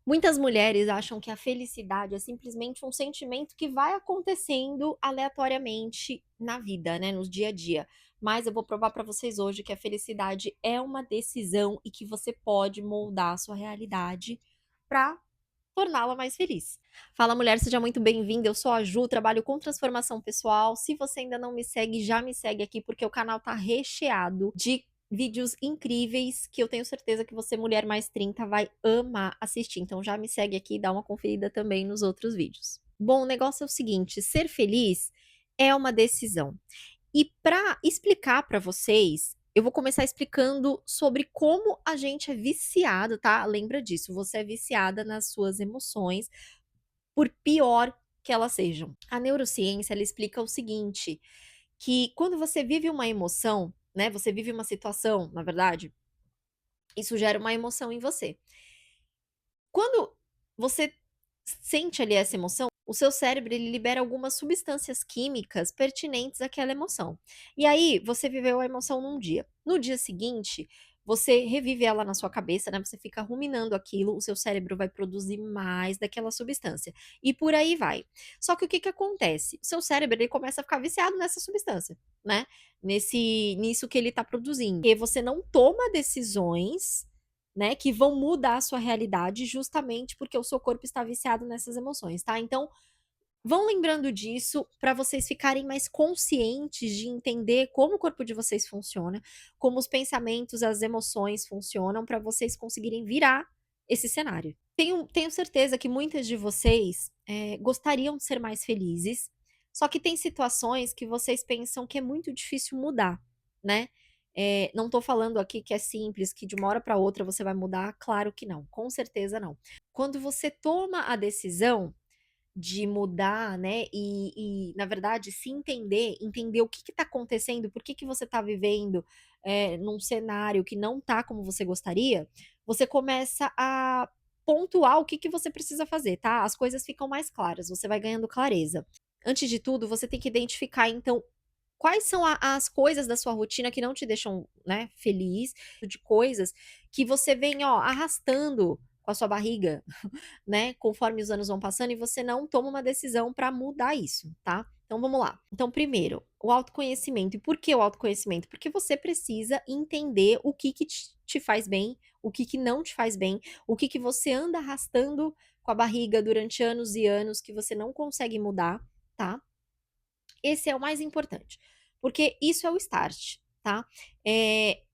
Muitas mulheres acham que a felicidade é simplesmente um sentimento que vai acontecendo aleatoriamente na vida, né, no dia a dia. Mas eu vou provar para vocês hoje que a felicidade é uma decisão e que você pode moldar a sua realidade para torná-la mais feliz. Fala mulher, seja muito bem-vinda. Eu sou a Ju, trabalho com transformação pessoal. Se você ainda não me segue, já me segue aqui porque o canal tá recheado de vídeos incríveis que eu tenho certeza que você, mulher mais 30, vai amar assistir. Então já me segue aqui e dá uma conferida também nos outros vídeos. Bom, o negócio é o seguinte, ser feliz é uma decisão. E para explicar para vocês, eu vou começar explicando sobre como a gente é viciado, tá? Lembra disso, você é viciada nas suas emoções, por pior que elas sejam. A neurociência, ela explica o seguinte, que quando você vive uma emoção, né, você vive uma situação, na verdade, isso gera uma emoção em você. Quando você sente ali essa emoção, o seu cérebro ele libera algumas substâncias químicas pertinentes àquela emoção. E aí, você viveu a emoção num dia. No dia seguinte, você revive ela na sua cabeça, né? Você fica ruminando aquilo, o seu cérebro vai produzir mais daquela substância. E por aí vai. Só que o que que acontece? O seu cérebro ele começa a ficar viciado nessa substância, né? Nisso que ele está produzindo. E você não toma decisões, né, que vão mudar a sua realidade justamente porque o seu corpo está viciado nessas emoções, tá? Então, vão lembrando disso para vocês ficarem mais conscientes de entender como o corpo de vocês funciona, como os pensamentos, as emoções funcionam para vocês conseguirem virar esse cenário. Tenho certeza que muitas de vocês gostariam de ser mais felizes, só que tem situações que vocês pensam que é muito difícil mudar, né? Não tô falando aqui que é simples, que de uma hora para outra você vai mudar, claro que não, com certeza não. Quando você toma a decisão de mudar, né, na verdade se entender o que está acontecendo, por que que você está vivendo, num cenário que não tá como você gostaria, você começa a pontuar o que que você precisa fazer, tá? As coisas ficam mais claras, você vai ganhando clareza. Antes de tudo, você tem que identificar então quais são as coisas da sua rotina que não te deixam, né, feliz, de coisas que você vem, ó, arrastando com a sua barriga, né, conforme os anos vão passando e você não toma uma decisão para mudar isso, tá? Então vamos lá. Então, primeiro, o autoconhecimento. E por que o autoconhecimento? Porque você precisa entender o que que te faz bem, o que que não te faz bem, o que que você anda arrastando com a barriga durante anos e anos que você não consegue mudar, tá? Esse é o mais importante, porque isso é o start, tá?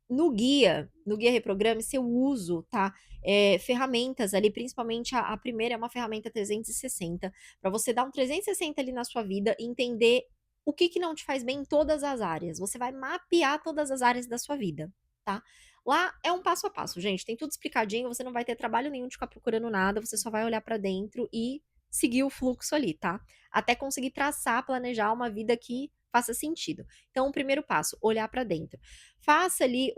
No guia Reprograme-se eu uso, tá? Ferramentas ali, principalmente a primeira é uma ferramenta 360, para você dar um 360 ali na sua vida e entender o que que não te faz bem em todas as áreas. Você vai mapear todas as áreas da sua vida, tá? Lá é um passo a passo, gente, tem tudo explicadinho, você não vai ter trabalho nenhum de ficar procurando nada, você só vai olhar para dentro e seguir o fluxo ali, tá? Até conseguir traçar, planejar uma vida que faça sentido. Então, o primeiro passo, olhar para dentro. Faça ali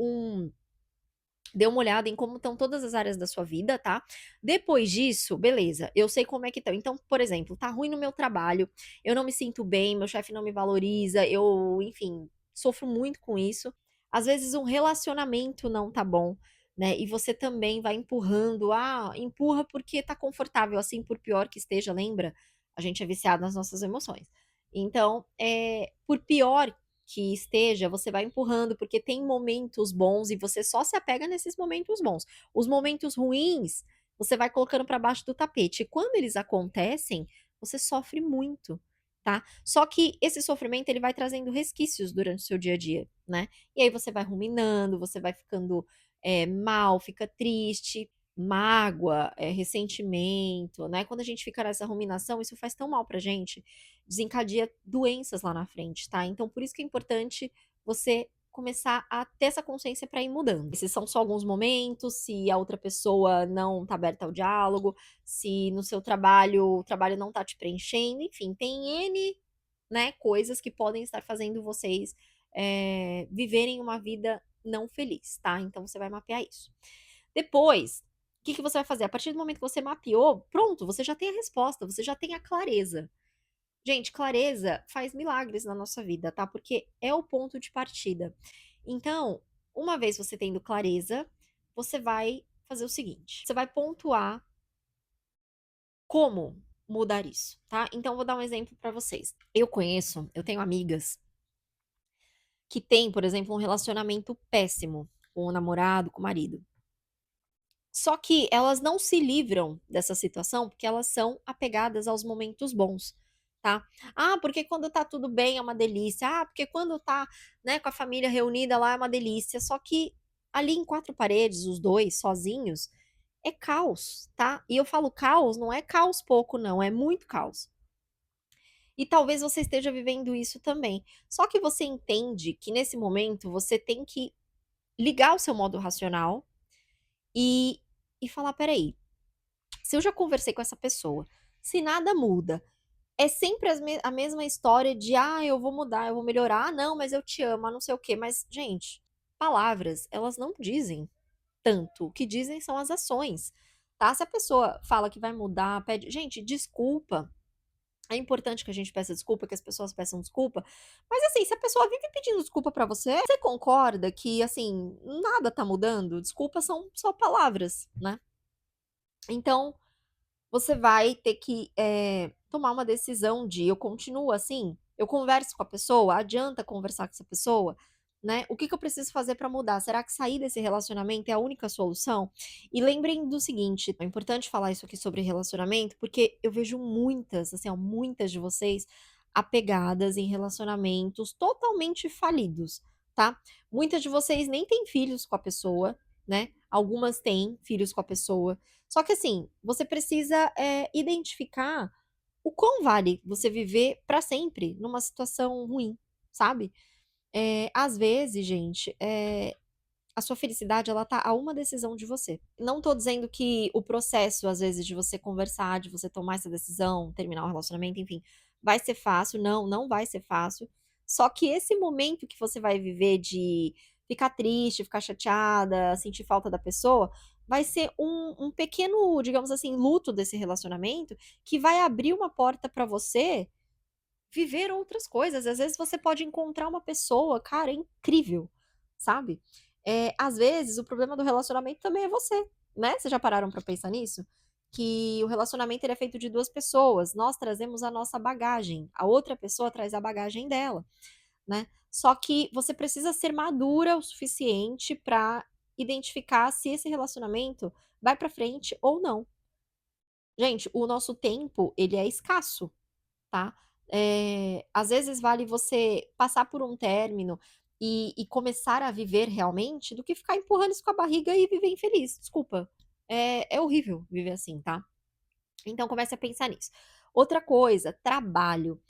dê uma olhada em como estão todas as áreas da sua vida, tá? Depois disso, beleza, eu sei como é que estão. Então, por exemplo, tá ruim no meu trabalho, eu não me sinto bem, meu chefe não me valoriza, eu, enfim, sofro muito com isso. Às vezes um relacionamento não tá bom, né? E você também vai empurrando, empurra porque tá confortável, assim, por pior que esteja, lembra? A gente é viciado nas nossas emoções. Então, por pior que esteja, você vai empurrando, porque tem momentos bons e você só se apega nesses momentos bons. Os momentos ruins, você vai colocando para baixo do tapete. E quando eles acontecem, você sofre muito, tá? Só que esse sofrimento ele vai trazendo resquícios durante o seu dia a dia, né? E aí você vai ruminando, você vai ficando mal, fica triste, mágoa, ressentimento, né? Quando a gente fica nessa ruminação, isso faz tão mal pra gente, desencadeia doenças lá na frente, tá? Então, por isso que é importante você começar a ter essa consciência para ir mudando. Esses são só alguns momentos, se a outra pessoa não tá aberta ao diálogo, se no seu trabalho o trabalho não tá te preenchendo, enfim, tem N, né, coisas que podem estar fazendo vocês viverem uma vida não feliz, tá? Então você vai mapear isso. Depois, o que que você vai fazer? A partir do momento que você mapeou, pronto, você já tem a resposta, você já tem a clareza. Gente, clareza faz milagres na nossa vida, tá? Porque é o ponto de partida. Então, uma vez você tendo clareza, você vai fazer o seguinte: você vai pontuar Como mudar isso, tá? Então vou dar um exemplo para vocês. Eu tenho amigas que têm, por exemplo, um relacionamento péssimo com o namorado, com o marido. Só que elas não se livram dessa situação, porque elas são apegadas aos momentos bons, tá. "Ah, porque quando tá tudo bem é uma delícia. Ah, porque quando tá, né, com a família reunida lá é uma delícia". Só que ali em 4 paredes, os 2 sozinhos, é caos, tá. E eu falo caos, não é caos pouco não, é muito caos. E talvez você esteja vivendo isso também. Só que você entende que nesse momento você tem que ligar o seu modo racional e falar: "Espera aí, se eu já conversei com essa pessoa, se nada muda, é sempre a mesma história de: "Ah, eu vou mudar, eu vou melhorar. Ah, não, mas eu te amo, ah, não sei o quê". Mas, gente, palavras, elas não dizem tanto, o que dizem são as ações, tá. Se a pessoa fala que vai mudar, pede gente, desculpa, é importante que a gente peça desculpa, que as pessoas peçam desculpa, mas, assim, se a pessoa vive pedindo desculpa pra você, você concorda que, assim, nada tá mudando? Desculpas são só palavras, né. Então você vai ter que, tomar uma decisão de: "Eu continuo assim? Eu converso com a pessoa? Adianta conversar com essa pessoa?", né. "O que que eu preciso fazer para mudar? Será que sair desse relacionamento é a única solução?". E lembrem do seguinte, é importante falar isso aqui sobre relacionamento, porque eu vejo muitas, assim, ó, muitas de vocês apegadas em relacionamentos totalmente falidos, tá. Muitas de vocês nem têm filhos com a pessoa, né, algumas têm filhos com a pessoa, só que assim, você precisa, identificar o quão vale você viver pra sempre numa situação ruim, sabe. Às vezes, gente, a sua felicidade ela tá a uma decisão de você. Não tô dizendo que o processo, às vezes, de você conversar, de você tomar essa decisão, terminar o relacionamento, enfim, vai ser fácil, não, não vai ser fácil. Só que esse momento que você vai viver de ficar triste, ficar chateada, sentir falta da pessoa, vai ser um pequeno, digamos assim, luto desse relacionamento, que vai abrir uma porta pra você viver outras coisas. Às vezes você pode encontrar uma pessoa, cara, incrível, sabe. Às vezes o problema do relacionamento também é você, né. Vocês já pararam pra pensar nisso? Que o relacionamento ele é feito de 2 pessoas, nós trazemos a nossa bagagem, a outra pessoa traz a bagagem dela, né. Só que você precisa ser madura o suficiente pra identificar se esse relacionamento vai pra frente ou não. Gente, o nosso tempo ele é escasso. Tá? Às vezes vale você passar por um término e começar a viver realmente, do que ficar empurrando isso com a barriga e viver infeliz, desculpa. É horrível viver assim, tá? Então comece a pensar nisso. Outra coisa, trabalho.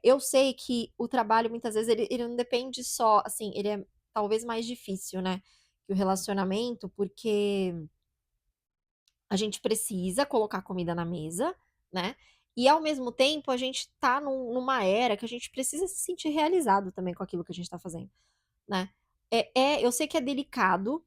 Eu sei que o trabalho muitas vezes ele não depende só assim, ele é talvez mais difícil, né, que o relacionamento, porque a gente precisa colocar comida na mesa, né, e ao mesmo tempo a gente tá numa era que a gente precisa se sentir realizado também com aquilo que a gente tá fazendo, né. Eu sei que é delicado,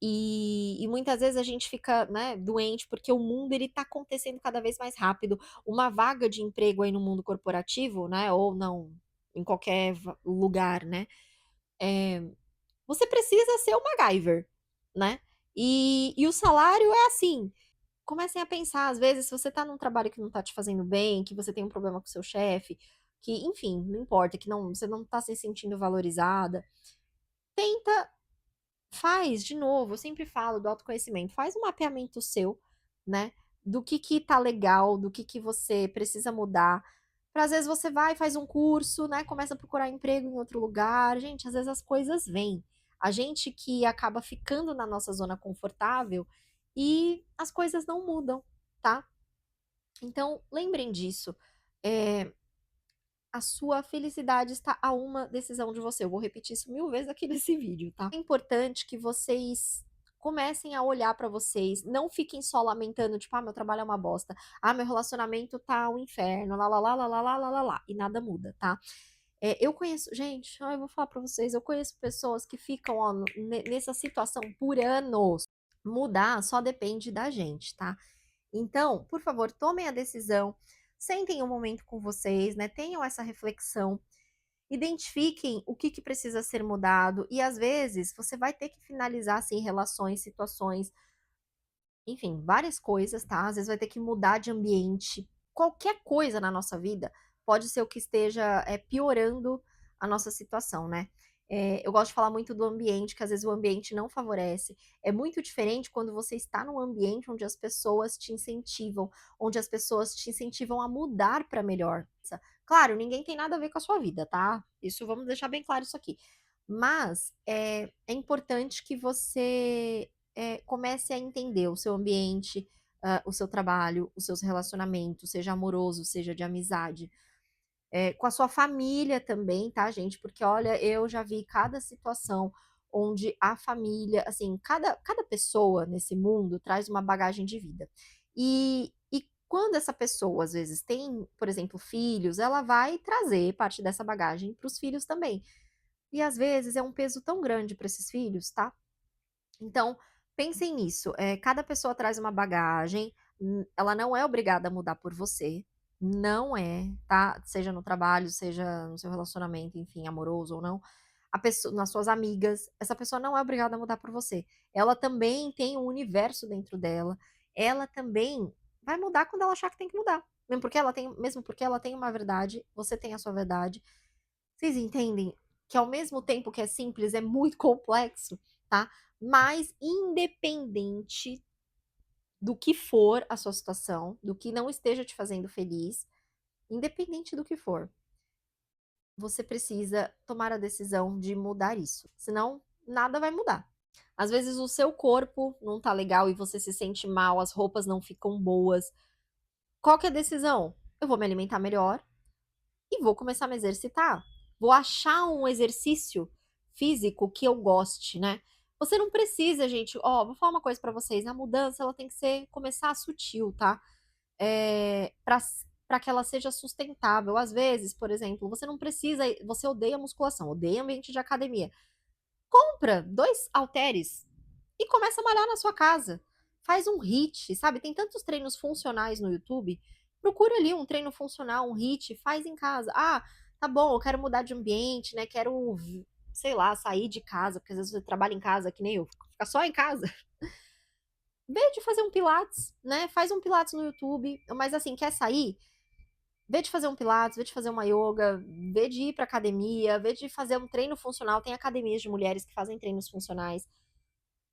e muitas vezes a gente fica, né, doente, porque o mundo ele tá acontecendo cada vez mais rápido. Uma vaga de emprego aí no mundo corporativo, né, ou não, em qualquer lugar, né, eh, você precisa ser o MacGyver, né, e o salário é assim. Comecem a pensar, às vezes, se você tá num trabalho que não tá te fazendo bem, que você tem um problema com o seu chefe, que, enfim, não importa, que não você não tá se sentindo valorizada, tenta faz, de novo, eu sempre falo do autoconhecimento, faz um mapeamento seu, né, do que tá legal, do que você precisa mudar, pra às vezes você vai, faz um curso, né, começa a procurar emprego em outro lugar, gente, às vezes as coisas vêm. A gente que acaba ficando na nossa zona confortável e as coisas não mudam, tá? Então, lembrem disso. Eh, a sua felicidade está a uma decisão de você. Eu vou repetir isso 1000 vezes aqui nesse vídeo, tá? É importante que vocês comecem a olhar pra vocês, não fiquem só lamentando, tipo: "Ah, meu trabalho é uma bosta. Ah, meu relacionamento tá um inferno, lá-lá-lá, lá-lá-lá, lá-lá-lá", e nada muda, tá? Eu conheço gente, eu vou falar pra vocês, eu conheço pessoas que ficam, ó, nessa situação por anos. Mudar só depende da gente, tá? Então, por favor, tomem a decisão, sentem um momento com vocês, né? Tenham essa reflexão, identifiquem o que precisa ser mudado, e às vezes você vai ter que finalizar assim relações, situações, enfim, várias coisas, tá? Às vezes vai ter que mudar de ambiente. Qualquer coisa na nossa vida pode ser o que esteja piorando a nossa situação, né? Eu gosto de falar muito do ambiente, que às vezes o ambiente não favorece. É muito diferente quando você está num ambiente onde as pessoas te incentivam, onde as pessoas te incentivam a mudar para melhor. Claro, ninguém tem nada a ver com a sua vida, tá? Isso vamos deixar bem claro isso aqui. Mas é importante que você comece a entender o seu ambiente, o seu trabalho, os seus relacionamentos, seja amoroso, seja de amizade, com a sua família também, tá, gente? Porque olha, eu já vi cada situação onde a família, assim, cada pessoa nesse mundo traz uma bagagem de vida. E quando essa pessoa, às vezes, tem, por exemplo, filhos, ela vai trazer parte dessa bagagem para os filhos também. E às vezes é um peso tão grande para esses filhos, tá? Então, pensem nisso. Cada pessoa traz uma bagagem, ela não é obrigada a mudar por você. Não é, tá? Seja no trabalho, seja no seu relacionamento, enfim, amoroso ou não. A pessoa, nas suas amigas, essa pessoa não é obrigada a mudar por você. Ela também tem um universo dentro dela. Ela também vai mudar quando ela achar que tem que mudar. Mesmo porque ela tem uma verdade, você tem a sua verdade. Vocês entendem que ao mesmo tempo que é simples, é muito complexo, tá? Mas independente do que for a sua situação, do que não esteja te fazendo feliz, independente do que for, você precisa tomar a decisão de mudar isso. Senão, nada vai mudar. Às vezes o seu corpo não tá legal e você se sente mal, as roupas não ficam boas. Qual que é a decisão? Eu vou me alimentar melhor, e vou começar a me exercitar. Vou achar um exercício físico que eu goste, né? Você não precisa, gente. Ó, vou falar uma coisa pra vocês. A mudança ela tem que começar sutil, tá? Para que ela seja sustentável. Às vezes, por exemplo, você não precisa. Você odeia musculação, odeia ambiente de academia. Compra 2 halteres e começa a malhar na sua casa. Faz um HIIT, sabe? Tem tantos treinos funcionais no YouTube. Procura ali um treino funcional, um HIIT, faz em casa. Ah, tá bom, eu quero mudar de ambiente, né? Quero, sei lá, sair de casa, porque às vezes você trabalha em casa, que nem eu, fica só em casa. Vê de fazer um pilates, né? Faz um pilates no YouTube, mas assim, quer sair? Vê de fazer um pilates, vê de fazer uma yoga, vê de ir pra academia, vê de fazer um treino funcional. Tem academias de mulheres que fazem treinos funcionais.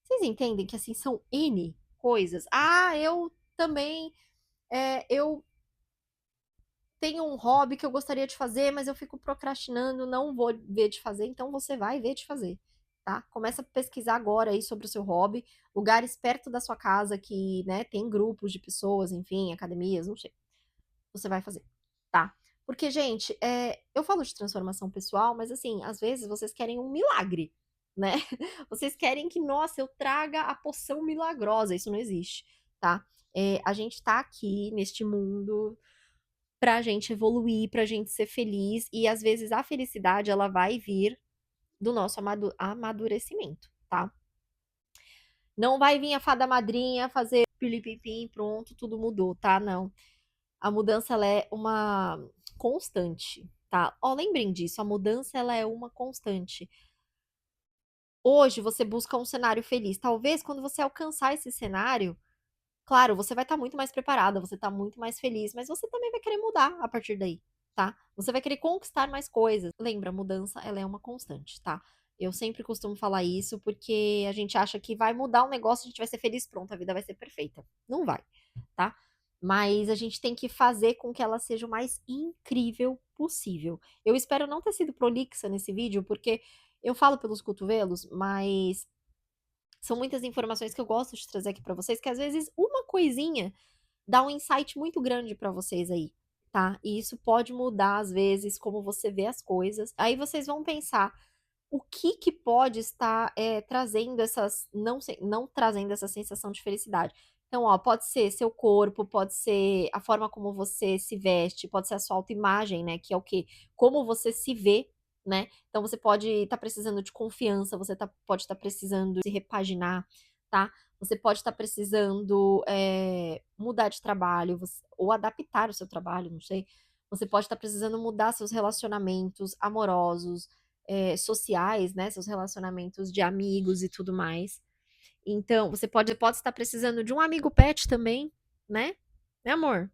Vocês entendem que assim são N coisas? Ah, eu também, eu tenho um hobby que eu gostaria de fazer, mas eu fico procrastinando, não vou ver de fazer, então você vai ver de fazer, tá? Começa a pesquisar agora aí sobre o seu hobby, lugares perto da sua casa que, né, tem grupos de pessoas, enfim, academias, não sei. Você vai fazer, tá? Porque, gente, eu falo de transformação pessoal, mas assim, às vezes vocês querem um milagre, né? Vocês querem que, nossa, eu traga a poção milagrosa. Isso não existe, tá? A gente tá aqui neste mundo pra gente evoluir, pra gente ser feliz, e às vezes a felicidade ela vai vir do nosso amadurecimento, tá? Não vai vir a fada madrinha fazer pilipipim, pronto, tudo mudou, tá? Não. A mudança ela é uma constante, tá? Ó, lembrem disso, a mudança ela é uma constante. Hoje você busca um cenário feliz. Talvez quando você alcançar esse cenário, claro, você vai estar muito mais preparada, você está muito mais feliz, mas você também vai querer mudar a partir daí, tá? Você vai querer conquistar mais coisas. Lembra, a mudança ela é uma constante, tá? Eu sempre costumo falar isso porque a gente acha que vai mudar um negócio, a gente vai ser feliz, pronto, a vida vai ser perfeita. Não vai, tá? Mas a gente tem que fazer com que ela seja o mais incrível possível. Eu espero não ter sido prolixa nesse vídeo, porque eu falo pelos cotovelos, mas são muitas informações que eu gosto de trazer aqui pra vocês, que às vezes uma coisinha dá um insight muito grande pra vocês aí, tá? E isso pode mudar às vezes como você vê as coisas. Aí vocês vão pensar, o que que pode estar trazendo não trazendo essa sensação de felicidade. Então, ó, pode ser seu corpo, pode ser a forma como você se veste, pode ser a sua autoimagem, né? Que é o quê? Como você se vê, né? Então, você pode estar precisando de confiança, pode estar precisando se repaginar, tá? Você pode estar precisando mudar de trabalho, ou adaptar o seu trabalho, não sei. Você pode estar precisando mudar seus relacionamentos amorosos, sociais, né? Seus relacionamentos de amigos e tudo mais. Então, você pode estar precisando de um amigo pet também, né? Né, amor?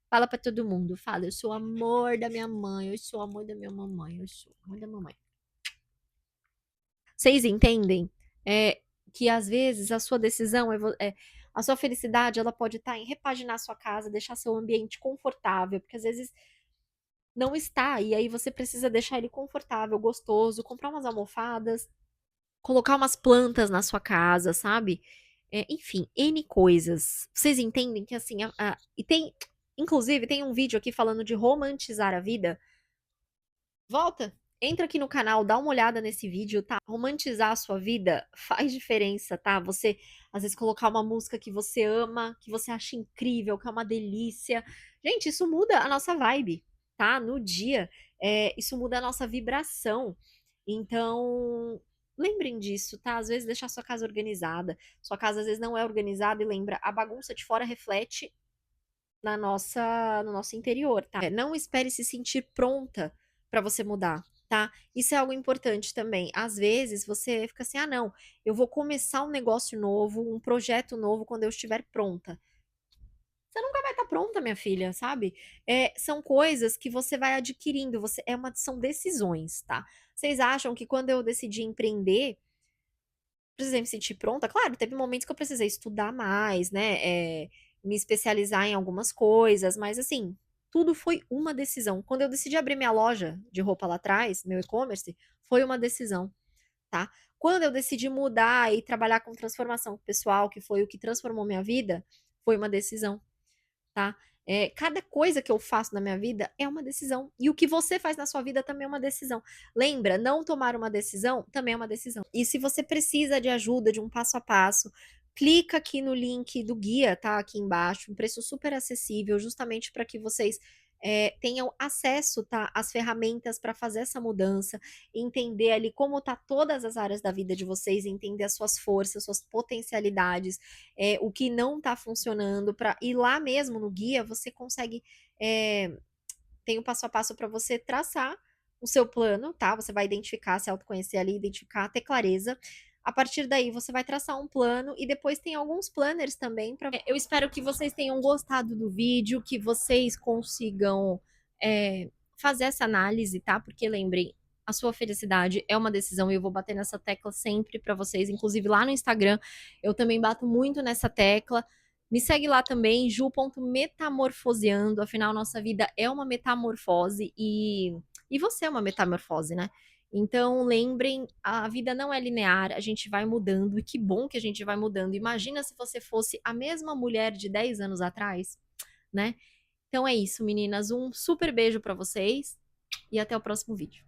Fala pra todo mundo, fala, eu sou o amor da minha mãe, eu sou o amor da minha mamãe, eu sou o amor da mamãe. Vocês entendem? Que às vezes a sua decisão a sua felicidade, ela pode estar em repaginar a sua casa, deixar seu ambiente confortável, porque às vezes não está, e aí você precisa deixar ele confortável, gostoso, comprar umas almofadas, colocar umas plantas na sua casa, sabe? Enfim, N coisas. Vocês entendem que assim, e tem, inclusive, tem um vídeo aqui falando de romantizar a vida. Volta, entra aqui no canal, dá uma olhada nesse vídeo, tá? Romantizar a sua vida faz diferença, tá? Você, às vezes, colocar uma música que você ama, que você acha incrível, que é uma delícia. Gente, isso muda a nossa vibe, tá? No dia, isso muda a nossa vibração. Então, lembrem disso, tá? Às vezes, deixar sua casa organizada. Sua casa, às vezes, não é organizada e lembra, a bagunça de fora reflete no nosso interior, tá? Não espere se sentir pronta para você mudar, tá? Isso é algo importante também. Às vezes você fica assim: "Ah, não, eu vou começar um negócio novo, um projeto novo quando eu estiver pronta". Você nunca vai estar pronta, minha filha, sabe? São coisas que você vai adquirindo, são decisões, tá? Vocês acham que quando eu decidi empreender, precisei me sentir pronta? Claro, teve momentos que eu precisei estudar mais, né, me especializar em algumas coisas, mas assim, tudo foi uma decisão. Quando eu decidi abrir minha loja de roupa lá atrás, meu e-commerce, foi uma decisão, tá? Quando eu decidi mudar e trabalhar com transformação pessoal, que foi o que transformou minha vida, foi uma decisão, tá? Cada coisa que eu faço na minha vida é uma decisão. E o que você faz na sua vida também é uma decisão. Lembra, não tomar uma decisão também é uma decisão. E se você precisa de ajuda, de um passo a passo, clica aqui no link do guia, tá? Aqui embaixo, um preço super acessível, justamente para que vocês tenham acesso, tá, às ferramentas para fazer essa mudança, entender ali como tá todas as áreas da vida de vocês, entender as suas forças, suas potencialidades, o que não está funcionando, para ir lá mesmo no guia, você consegue. É, tem o passo a passo para você traçar o seu plano, tá? Você vai identificar, se autoconhecer ali, identificar, ter clareza. A partir daí, você vai traçar um plano e depois tem alguns planners também. Eu espero que vocês tenham gostado do vídeo, que vocês consigam fazer essa análise, tá? Porque lembrem, a sua felicidade é uma decisão e eu vou bater nessa tecla sempre para vocês, inclusive lá no Instagram, eu também bato muito nessa tecla. Me segue lá também, ju.metamorfoseando, afinal, nossa vida é uma metamorfose e você é uma metamorfose, né? Então, lembrem, a vida não é linear, a gente vai mudando, e que bom que a gente vai mudando. Imagina se você fosse a mesma mulher de 10 anos atrás, né? Então é isso, meninas. Um super beijo para vocês e até o próximo vídeo.